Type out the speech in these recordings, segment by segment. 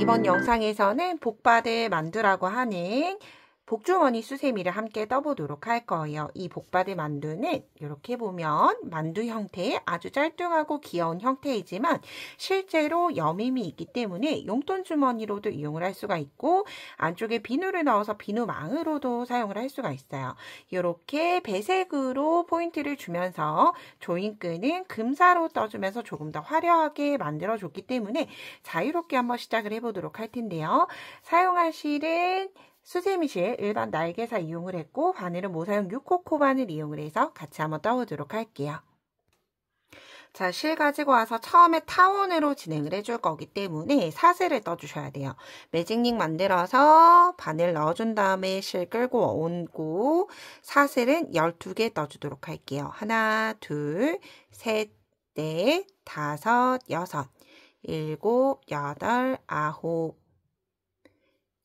이번 영상에서는 복받을 만두라고 하는 복주머니 수세미를 함께 떠보도록 할 거예요. 이 복받을 만두는 이렇게 보면 만두 형태의 아주 짤뚱하고 귀여운 형태이지만 실제로 여밈이 있기 때문에 용돈 주머니로도 이용을 할 수가 있고 안쪽에 비누를 넣어서 비누망으로도 사용을 할 수가 있어요. 이렇게 배색으로 포인트를 주면서 조인끈은 금사로 떠주면서 조금 더 화려하게 만들어줬기 때문에 자유롭게 한번 시작을 해보도록 할 텐데요. 사용할 실은 수세미실 일반 날개사 이용을 했고 바늘은 모사용 6호 바늘 이용을 해서 같이 한번 떠보도록 할게요. 자, 실 가지고 와서 처음에 타원으로 진행을 해줄 거기 때문에 사슬을 떠주셔야 돼요. 매직링 만들어서 바늘 넣어준 다음에 실 끌고 온고 사슬은 12개 떠주도록 할게요. 하나, 둘, 셋, 넷, 다섯, 여섯, 일곱, 여덟, 아홉,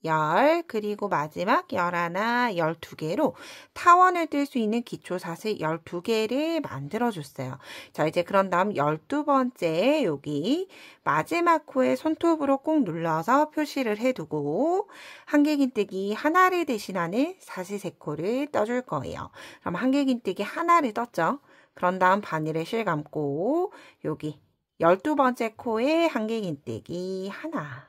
열, 그리고 마지막 11, 12개로 타원을 뜰 수 있는 기초사슬 12개를 만들어줬어요. 자, 이제 그런 다음 12번째 여기 마지막 코에 손톱으로 꾹 눌러서 표시를 해두고 한길긴뜨기 하나를 대신하는 사슬 3코를 떠줄 거예요. 그럼 한길긴뜨기 하나를 떴죠. 그런 다음 바늘에 실 감고 여기 12번째 코에 한길긴뜨기 하나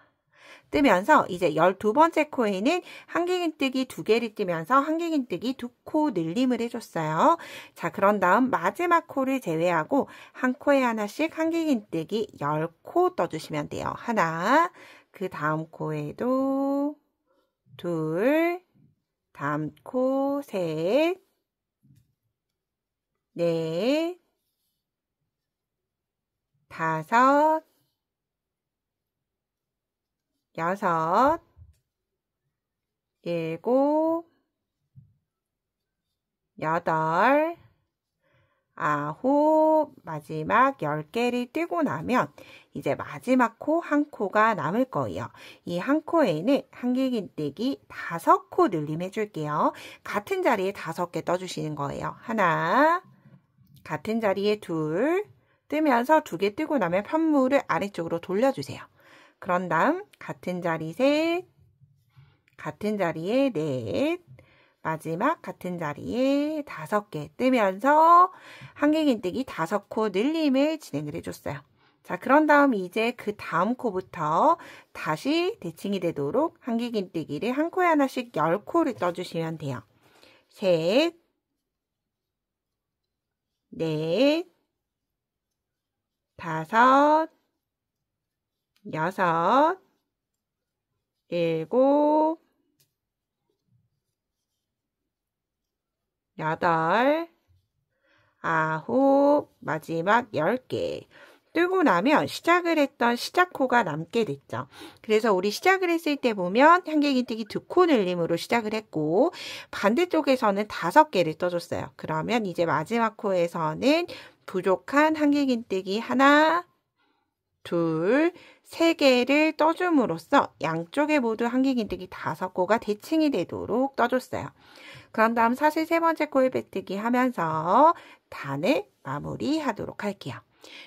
뜨면서 이제 12번째 코에는 한길긴뜨기 2개를 뜨면서 한길긴뜨기 2코 늘림을 해줬어요. 자, 그런 다음 마지막 코를 제외하고 한 코에 하나씩 한길긴뜨기 10코 떠주시면 돼요. 하나, 그 다음 코에도 둘, 다음 코 셋, 넷, 다섯, 여섯, 일곱, 여덟, 아홉, 마지막 10개를 뜨고 나면 이제 마지막 코 한 코가 남을 거예요. 이 한 코에는 한길긴뜨기 5코 늘림 해줄게요. 같은 자리에 5개 떠주시는 거예요. 하나, 같은 자리에 둘, 뜨면서 2개 뜨고 나면 편물을 아래쪽으로 돌려주세요. 그런 다음 같은 자리 셋, 같은 자리에 넷, 마지막 같은 자리에 5개 뜨면서 한길긴뜨기 5코 늘림을 진행을 해줬어요. 자, 그런 다음 이제 그 다음 코부터 다시 대칭이 되도록 한길긴뜨기를 한 코에 하나씩 10코를 떠주시면 돼요. 셋, 넷, 다섯, 여섯, 일곱, 여덟, 아홉, 마지막 10개. 뜨고 나면 시작을 했던 시작코가 남게 됐죠. 그래서 우리 시작을 했을 때 보면 한길긴뜨기 2코 늘림으로 시작을 했고 반대쪽에서는 5개를 떠줬어요. 그러면 이제 마지막 코에서는 부족한 한길긴뜨기 하나, 둘, 3개를 떠줌으로써 양쪽에 모두 한길긴뜨기 5코가 대칭이 되도록 떠줬어요. 그런 다음 사슬 3번째 코에 빼뜨기 하면서 단을 마무리하도록 할게요.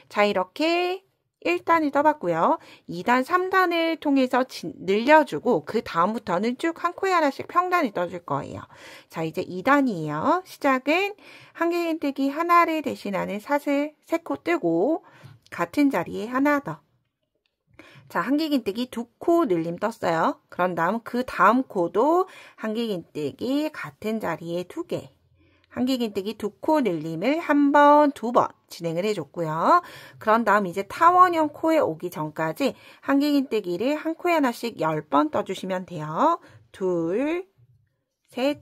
자, 이렇게 1단을 떠봤고요. 2단, 3단을 통해서 늘려주고 그 다음부터는 쭉 한 코에 하나씩 평단을 떠줄 거예요. 자, 이제 2단이에요. 시작은 한길긴뜨기 하나를 대신하는 사슬 3코 뜨고 같은 자리에 하나 더. 자, 한길긴뜨기 2코 늘림 떴어요. 그런 다음 그 다음 코도 한길긴뜨기 같은 자리에 2개. 한길긴뜨기 2코 늘림을 한 번, 2번 진행을 해줬고요. 그런 다음 이제 타원형 코에 오기 전까지 한길긴뜨기를 한 코에 하나씩 10번 떠주시면 돼요. 둘, 셋,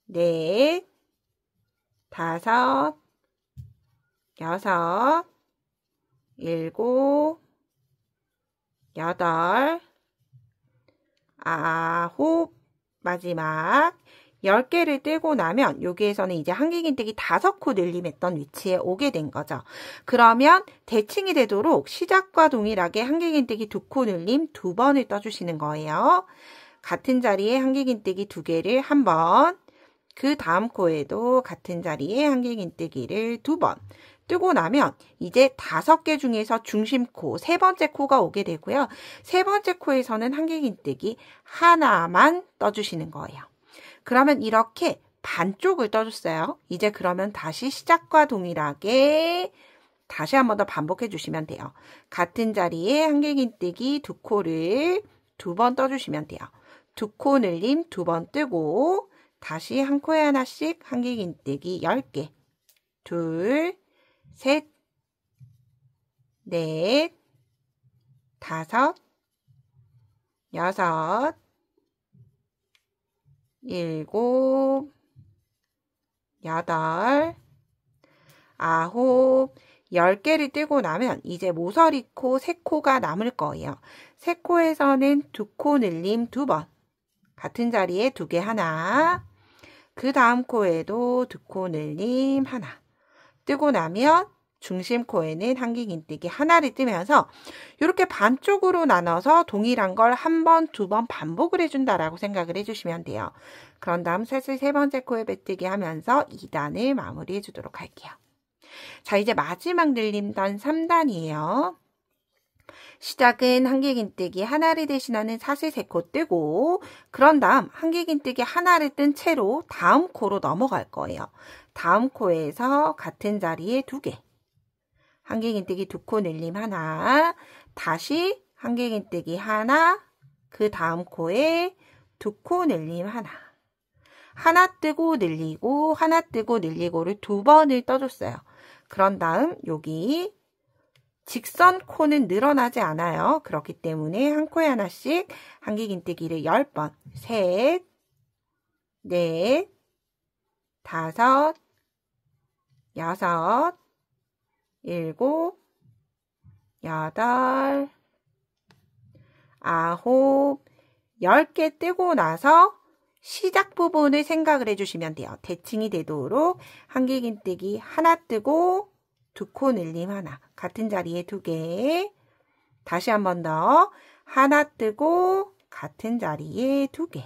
넷, 다섯, 여섯, 일곱, 여덟, 아홉, 마지막 10개를 뜨고 나면 여기에서는 이제 한길긴뜨기 5코 늘림했던 위치에 오게 된 거죠. 그러면 대칭이 되도록 시작과 동일하게 한길긴뜨기 2코 늘림 2번을 떠주시는 거예요. 같은 자리에 한길긴뜨기 2개를 한 번, 그 다음 코에도 같은 자리에 한길긴뜨기를 2번 뜨고 나면 이제 5개 중에서 중심코, 세 번째 코가 오게 되고요. 세 번째 코에서는 한길긴뜨기 하나만 떠주시는 거예요. 그러면 이렇게 반쪽을 떠줬어요. 이제 그러면 다시 시작과 동일하게 다시 한 번 더 반복해 주시면 돼요. 같은 자리에 한길긴뜨기 2코를 2번 떠주시면 돼요. 2코 늘림 2번 뜨고 다시 한 코에 하나씩 한길긴뜨기 10개. 2, 셋, 넷, 5, 6, 7, 8, 9, 10개를 뜨고 나면 이제 모서리코 3코가 남을 거예요. 3코에서는 2코 늘림 2번. 같은 자리에 2개 하나. 그 다음 코에도 2코 늘림 하나. 뜨고 나면 중심 코에는 한길긴뜨기 하나를 뜨면서 이렇게 반쪽으로 나눠서 동일한 걸 한 번, 2번 반복을 해준다라고 생각을 해주시면 돼요. 그런 다음 슬슬 세 번째 코에 빼뜨기 하면서 2단을 마무리해 주도록 할게요. 자, 이제 마지막 늘림단 3단이에요. 시작은 한길긴뜨기 하나를 대신하는 사슬 3코 뜨고 그런 다음 한길긴뜨기 하나를 뜬 채로 다음 코로 넘어갈 거예요. 다음 코에서 같은 자리에 2개. 한길긴뜨기 2코 늘림 하나. 다시 한길긴뜨기 하나. 그 다음 코에 2코 늘림 하나. 하나 뜨고 늘리고 하나 뜨고 늘리고를 2번을 떠줬어요. 그런 다음 여기 직선 코는 늘어나지 않아요. 그렇기 때문에 한 코에 하나씩 한길긴뜨기를 10번. 셋, 넷, 5, 6, 7, 8, 9, 10개 뜨고 나서 시작 부분을 생각을 해주시면 돼요. 대칭이 되도록 한길긴뜨기 하나 뜨고 2코 늘림 하나. 같은 자리에 2개. 다시 한 번 더. 하나 뜨고 같은 자리에 2개.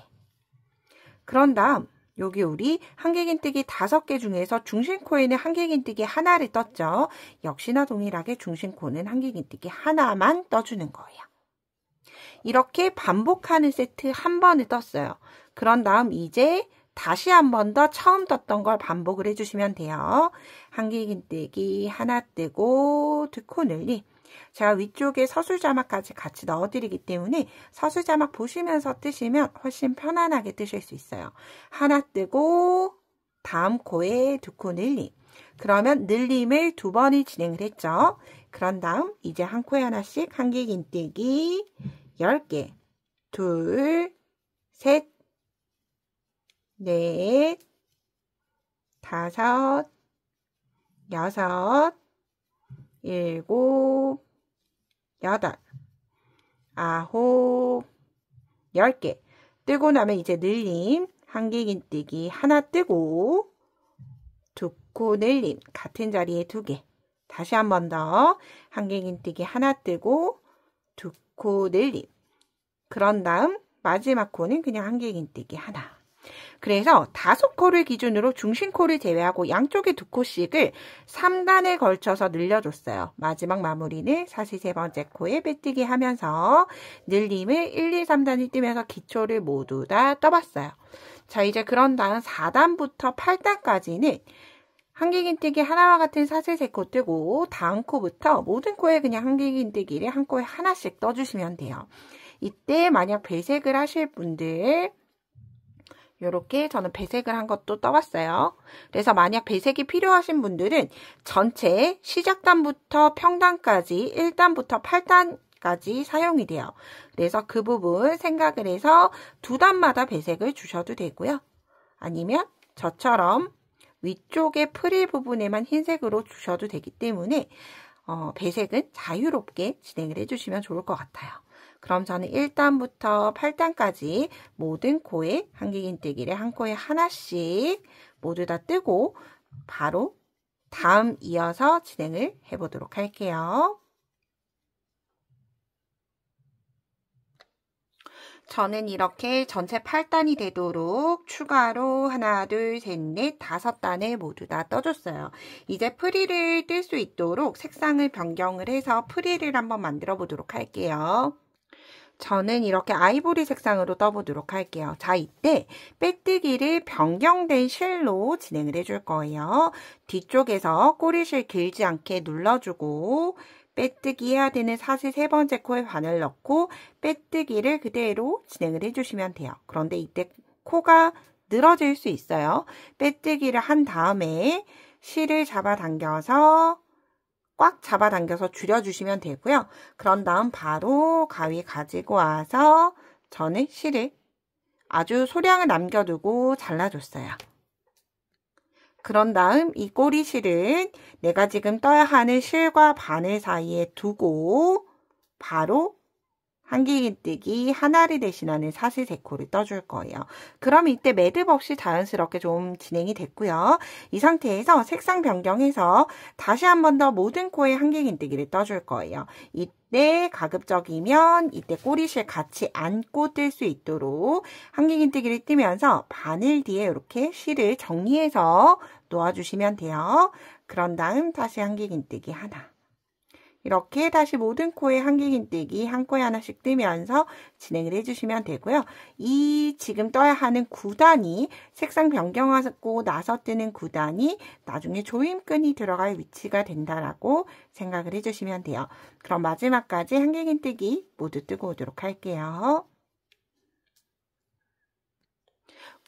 그런 다음 여기 우리 한길긴뜨기 5개 중에서 중심코에는 한길긴뜨기 하나를 떴죠. 역시나 동일하게 중심코는 한길긴뜨기 하나만 떠주는 거예요. 이렇게 반복하는 세트 한 번을 떴어요. 그런 다음 이제 다시 한 번 더 처음 떴던 걸 반복을 해주시면 돼요. 한길긴뜨기 하나 뜨고 2코 늘림. 제가 위쪽에 서술자막까지 같이 넣어드리기 때문에 서술자막 보시면서 뜨시면 훨씬 편안하게 뜨실 수 있어요. 하나 뜨고 다음 코에 2코 늘림. 그러면 늘림을 2번을 진행을 했죠. 그런 다음 이제 한 코에 하나씩 한길긴뜨기 10개. 2, 셋, 넷, 5, 6, 7, 8, 9, 10개. 뜨고 나면 이제 늘림, 한길긴뜨기 하나 뜨고 2코 늘림, 같은 자리에 2개. 다시 한 번 더 한길긴뜨기 하나 뜨고 2코 늘림. 그런 다음 마지막 코는 그냥 한길긴뜨기 하나. 그래서 5코를 기준으로 중심코를 제외하고 양쪽에 2코씩을 3단에 걸쳐서 늘려줬어요. 마지막 마무리는 사실 세 번째 코에 빼뜨기 하면서 늘림을 1, 2, 3단이 뜨면서 기초를 모두 다 떠봤어요. 자, 이제 그런 다음 4단부터 8단까지는 한길긴뜨기 하나와 같은 사슬 3코 뜨고 다음 코부터 모든 코에 그냥 한길긴뜨기를 한 코에 하나씩 떠주시면 돼요. 이때 만약 배색을 하실 분들 이렇게 저는 배색을 한 것도 떠봤어요. 그래서 만약 배색이 필요하신 분들은 전체 시작단부터 평단까지 1단부터 8단까지 사용이 돼요. 그래서 그 부분 생각을 해서 2단마다 배색을 주셔도 되고요. 아니면 저처럼 위쪽에 프릴 부분에만 흰색으로 주셔도 되기 때문에 배색은 자유롭게 진행을 해주시면 좋을 것 같아요. 그럼 저는 1단부터 8단까지 모든 코에 한길긴뜨기를 한 코에 하나씩 모두 다 뜨고 바로 다음 이어서 진행을 해보도록 할게요. 저는 이렇게 전체 8단이 되도록 추가로 하나, 둘, 셋, 넷, 5단을 모두 다 떠줬어요. 이제 프릴을 뜰 수 있도록 색상을 변경을 해서 프릴을 한번 만들어 보도록 할게요. 저는 이렇게 아이보리 색상으로 떠보도록 할게요. 자, 이때 빼뜨기를 변경된 실로 진행을 해줄 거예요. 뒤쪽에서 꼬리실 길지 않게 눌러주고 빼뜨기 해야 되는 사슬 3번째 코에 바늘 넣고 빼뜨기를 그대로 진행을 해주시면 돼요. 그런데 이때 코가 늘어질 수 있어요. 빼뜨기를 한 다음에 실을 잡아당겨서 꽉 잡아당겨서 줄여주시면 되고요. 그런 다음 바로 가위 가지고 와서 저는 실을 아주 소량을 남겨두고 잘라줬어요. 그런 다음 이 꼬리실은 내가 지금 떠야 하는 실과 바늘 사이에 두고 바로 한길긴뜨기 하나를 대신하는 사슬 3코를 떠줄 거예요. 그럼 이때 매듭 없이 자연스럽게 좀 진행이 됐고요. 이 상태에서 색상 변경해서 다시 한 번 더 모든 코에 한길긴뜨기를 떠줄 거예요. 이때 가급적이면 이때 꼬리실 같이 안고 뜰 수 있도록 한길긴뜨기를 뜨면서 바늘 뒤에 이렇게 실을 정리해서 놓아주시면 돼요. 그런 다음 다시 한길긴뜨기 하나. 이렇게 다시 모든 코에 한길긴뜨기 한 코에 하나씩 뜨면서 진행을 해주시면 되고요. 이 지금 떠야 하는 9단이 색상 변경하고 나서 뜨는 9단이 나중에 조임끈이 들어갈 위치가 된다라고 생각을 해주시면 돼요. 그럼 마지막까지 한길긴뜨기 모두 뜨고 오도록 할게요.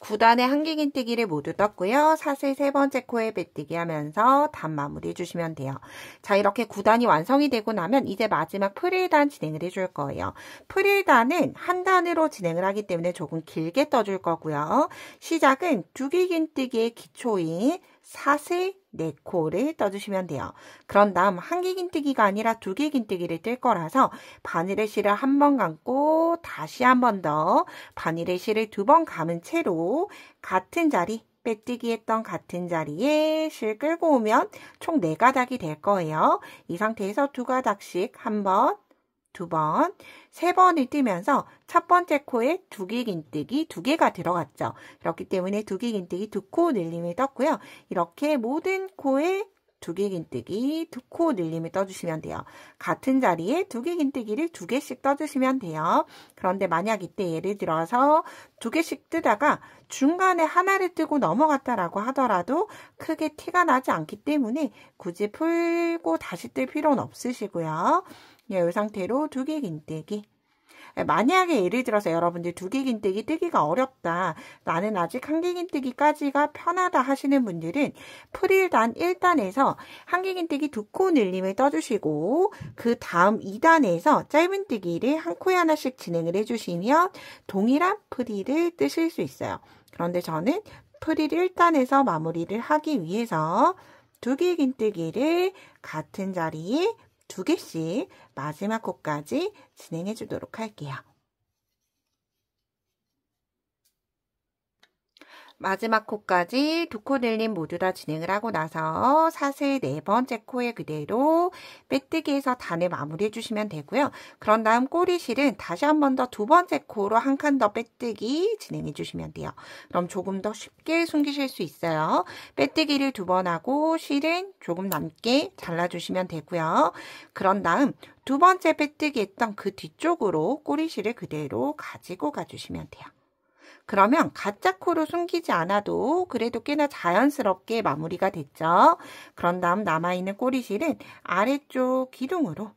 9단의 한길긴뜨기를 모두 떴고요. 사슬 3번째 코에 빼뜨기 하면서 단 마무리 해주시면 돼요. 자, 이렇게 9단이 완성이 되고 나면 이제 마지막 프릴단 진행을 해줄 거예요. 프릴단은 한 단으로 진행을 하기 때문에 조금 길게 떠줄 거고요. 시작은 두길긴뜨기의 기초인 사슬 4코를 떠주시면 돼요. 그런 다음 한길긴뜨기가 아니라 두길긴뜨기를 뜰 거라서 바늘의 실을 한 번 감고 다시 한 번 더 바늘의 실을 2번 감은 채로 같은 자리 빼뜨기 했던 같은 자리에 실 끌고 오면 총 4가닥이 될 거예요. 이 상태에서 2가닥씩 한 번, 2번, 3번을 뜨면서 첫 번째 코에 두길긴뜨기 2개가 들어갔죠. 그렇기 때문에 두길긴뜨기 2코 늘림을 떴고요. 이렇게 모든 코에 두길긴뜨기 2코 늘림을 떠주시면 돼요. 같은 자리에 두길긴뜨기를 2개씩 떠주시면 돼요. 그런데 만약 이때 예를 들어서 2개씩 뜨다가 중간에 하나를 뜨고 넘어갔다라고 하더라도 크게 티가 나지 않기 때문에 굳이 풀고 다시 뜰 필요는 없으시고요. 이 상태로 두길긴뜨기. 만약에 예를 들어서 여러분들 두길긴뜨기 뜨기가 어렵다. 나는 아직 한길긴뜨기까지가 편하다 하시는 분들은 프릴단 1단에서 한길긴뜨기 2코 늘림을 떠주시고 그 다음 2단에서 짧은뜨기를 한 코에 하나씩 진행을 해주시면 동일한 프릴을 뜨실 수 있어요. 그런데 저는 프릴 1단에서 마무리를 하기 위해서 두길긴뜨기를 같은 자리에 2개씩 마지막 코까지 진행해 주도록 할게요. 마지막 코까지 2코 늘림 모두 다 진행을 하고 나서 사슬 4번째 코에 그대로 빼뜨기해서 단을 마무리해 주시면 되고요. 그런 다음 꼬리실은 다시 한 번 더 2번째 코로 한 칸 더 빼뜨기 진행해 주시면 돼요. 그럼 조금 더 쉽게 숨기실 수 있어요. 빼뜨기를 2번 하고 실은 조금 남게 잘라주시면 되고요. 그런 다음 2번째 빼뜨기 했던 그 뒤쪽으로 꼬리실을 그대로 가지고 가주시면 돼요. 그러면 가짜 코로 숨기지 않아도 그래도 꽤나 자연스럽게 마무리가 됐죠. 그런 다음 남아있는 꼬리실은 아래쪽 기둥으로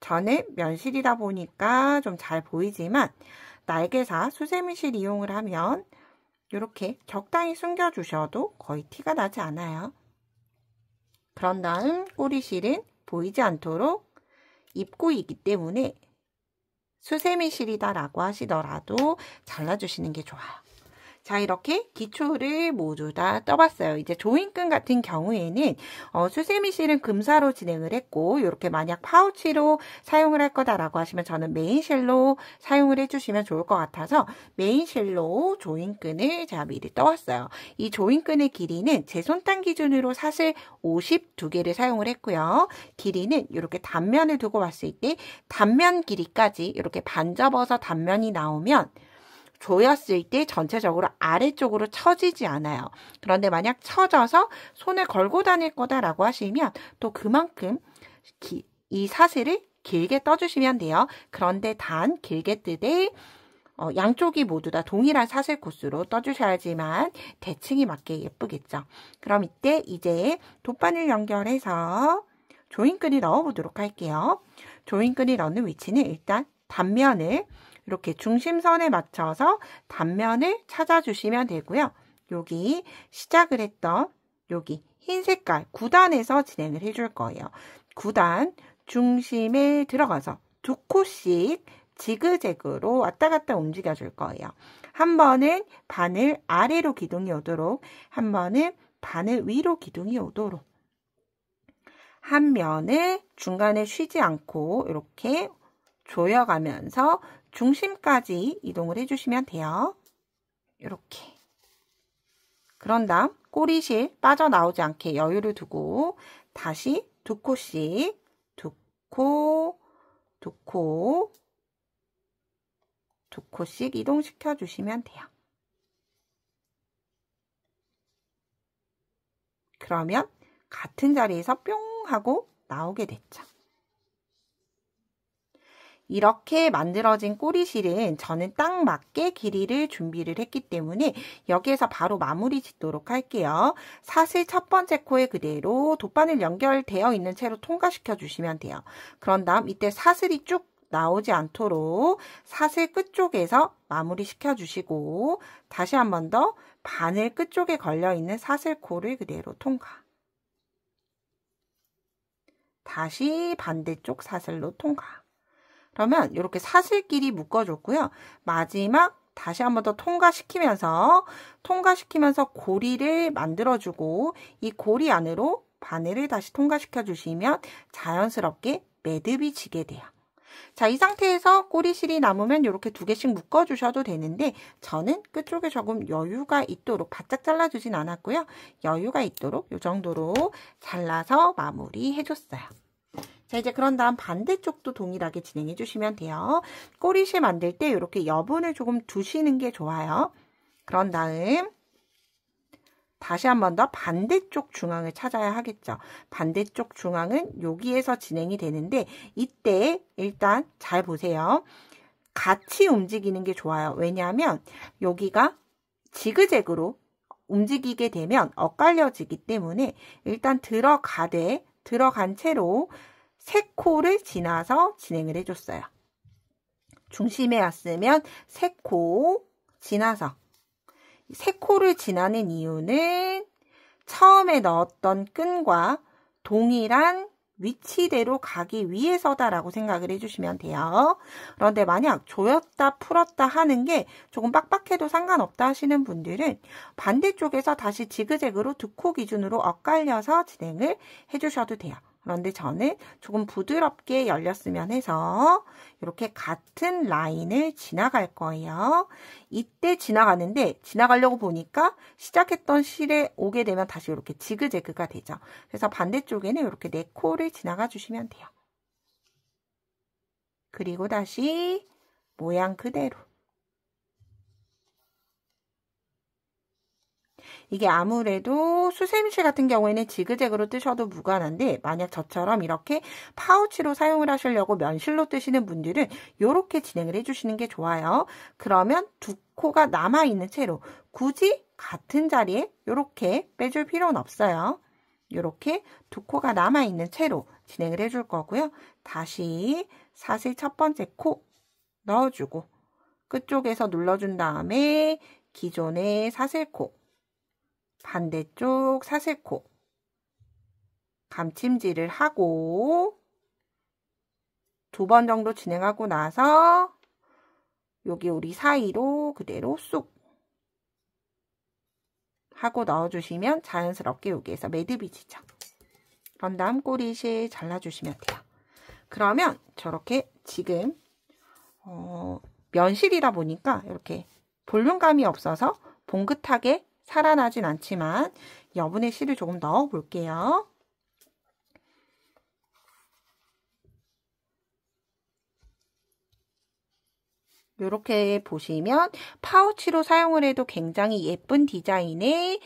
저는 면실이다 보니까 좀 잘 보이지만 날개사 수세미실 이용을 하면 이렇게 적당히 숨겨주셔도 거의 티가 나지 않아요. 그런 다음 꼬리실은 보이지 않도록 입고이기 때문에 수세미실이다라고 하시더라도 잘라주시는 게 좋아요. 자, 이렇게 기초를 모두 다 떠봤어요. 이제 조인끈 같은 경우에는 수세미 실은 금사로 진행을 했고, 이렇게 만약 파우치로 사용을 할 거다라고 하시면 저는 메인 실로 사용을 해주시면 좋을 것 같아서 메인 실로 조인끈을 제가 미리 떠왔어요. 이 조인끈의 길이는 제 손단 기준으로 사슬 52개를 사용을 했고요. 길이는 이렇게 단면을 두고 봤을 때 단면 길이까지 이렇게 반 접어서 단면이 나오면 조였을 때 전체적으로 아래쪽으로 처지지 않아요. 그런데 만약 처져서 손을 걸고 다닐 거다라고 하시면 또 그만큼 이 사슬을 길게 떠주시면 돼요. 그런데 단 길게 뜨되 양쪽이 모두 다 동일한 사슬 코스로 떠주셔야지만 대칭이 맞게 예쁘겠죠. 그럼 이때 이제 돗바늘 연결해서 조인끈을 넣어보도록 할게요. 조인끈을 넣는 위치는 일단 단면을 이렇게 중심선에 맞춰서 단면을 찾아주시면 되고요. 여기 시작을 했던 여기 흰 색깔 9단에서 진행을 해줄 거예요. 9단 중심에 들어가서 2코씩 지그재그로 왔다 갔다 움직여줄 거예요. 한 번은 바늘 아래로 기둥이 오도록, 한 번은 바늘 위로 기둥이 오도록. 한 면을 중간에 쉬지 않고 이렇게 조여가면서 중심까지 이동을 해주시면 돼요. 이렇게. 그런 다음 꼬리실 빠져나오지 않게 여유를 두고 다시 2코씩 2코, 2코, 2코씩 이동시켜 주시면 돼요. 그러면 같은 자리에서 뿅 하고 나오게 됐죠. 이렇게 만들어진 꼬리실은 저는 딱 맞게 길이를 준비를 했기 때문에 여기에서 바로 마무리 짓도록 할게요. 사슬 첫 번째 코에 그대로 돗바늘 연결되어 있는 채로 통과시켜 주시면 돼요. 그런 다음 이때 사슬이 쭉 나오지 않도록 사슬 끝쪽에서 마무리 시켜 주시고 다시 한 번 더 바늘 끝쪽에 걸려있는 사슬코를 그대로 통과. 다시 반대쪽 사슬로 통과. 그러면 이렇게 사슬끼리 묶어줬고요. 마지막 다시 한 번 더 통과시키면서 고리를 만들어주고 이 고리 안으로 바늘을 다시 통과시켜 주시면 자연스럽게 매듭이 지게 돼요. 자, 이 상태에서 꼬리실이 남으면 이렇게 2개씩 묶어주셔도 되는데 저는 끝쪽에 조금 여유가 있도록 바짝 잘라주진 않았고요. 여유가 있도록 이 정도로 잘라서 마무리해줬어요. 자, 이제 그런 다음 반대쪽도 동일하게 진행해 주시면 돼요. 꼬리실 만들 때 이렇게 여분을 조금 두시는 게 좋아요. 그런 다음 다시 한 번 더 반대쪽 중앙을 찾아야 하겠죠. 반대쪽 중앙은 여기에서 진행이 되는데 이때 일단 잘 보세요. 같이 움직이는 게 좋아요. 왜냐하면 여기가 지그재그로 움직이게 되면 엇갈려지기 때문에 일단 들어간 채로 3코를 지나서 진행을 해줬어요. 중심에 왔으면 3코 지나서 3코를 지나는 이유는 처음에 넣었던 끈과 동일한 위치대로 가기 위해서다라고 생각을 해주시면 돼요. 그런데 만약 조였다 풀었다 하는 게 조금 빡빡해도 상관없다 하시는 분들은 반대쪽에서 다시 지그재그로 2코 기준으로 엇갈려서 진행을 해주셔도 돼요. 그런데 저는 조금 부드럽게 열렸으면 해서 이렇게 같은 라인을 지나갈 거예요. 이때 지나가려고 보니까 시작했던 실에 오게 되면 다시 이렇게 지그재그가 되죠. 그래서 반대쪽에는 이렇게 4코를 지나가 주시면 돼요. 그리고 다시 모양 그대로. 이게 아무래도 수세미실 같은 경우에는 지그재그로 뜨셔도 무관한데 만약 저처럼 이렇게 파우치로 사용을 하시려고 면실로 뜨시는 분들은 이렇게 진행을 해주시는 게 좋아요. 그러면 2코가 남아있는 채로 굳이 같은 자리에 이렇게 빼줄 필요는 없어요. 이렇게 2코가 남아있는 채로 진행을 해줄 거고요. 다시 사슬 첫 번째 코 넣어주고 끝쪽에서 눌러준 다음에 기존의 사슬코 반대쪽 사슬코 감침질을 하고 2번 정도 진행하고 나서 여기 우리 사이로 그대로 쑥 하고 넣어주시면 자연스럽게 여기에서 매듭이 지죠. 그런 다음 꼬리실 잘라주시면 돼요. 그러면 저렇게 지금 면실이다 보니까 이렇게 볼륨감이 없어서 봉긋하게 살아나진 않지만 여분의 실을 조금 넣어 볼게요. 이렇게 보시면 파우치로 사용을 해도 굉장히 예쁜 디자인의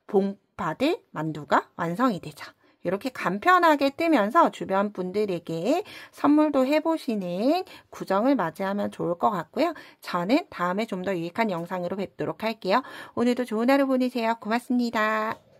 봉파들 만두가 완성이 되죠. 이렇게 간편하게 뜨면서 주변 분들에게 선물도 해보시는 구정을 맞이하면 좋을 것 같고요. 저는 다음에 좀 더 유익한 영상으로 뵙도록 할게요. 오늘도 좋은 하루 보내세요. 고맙습니다.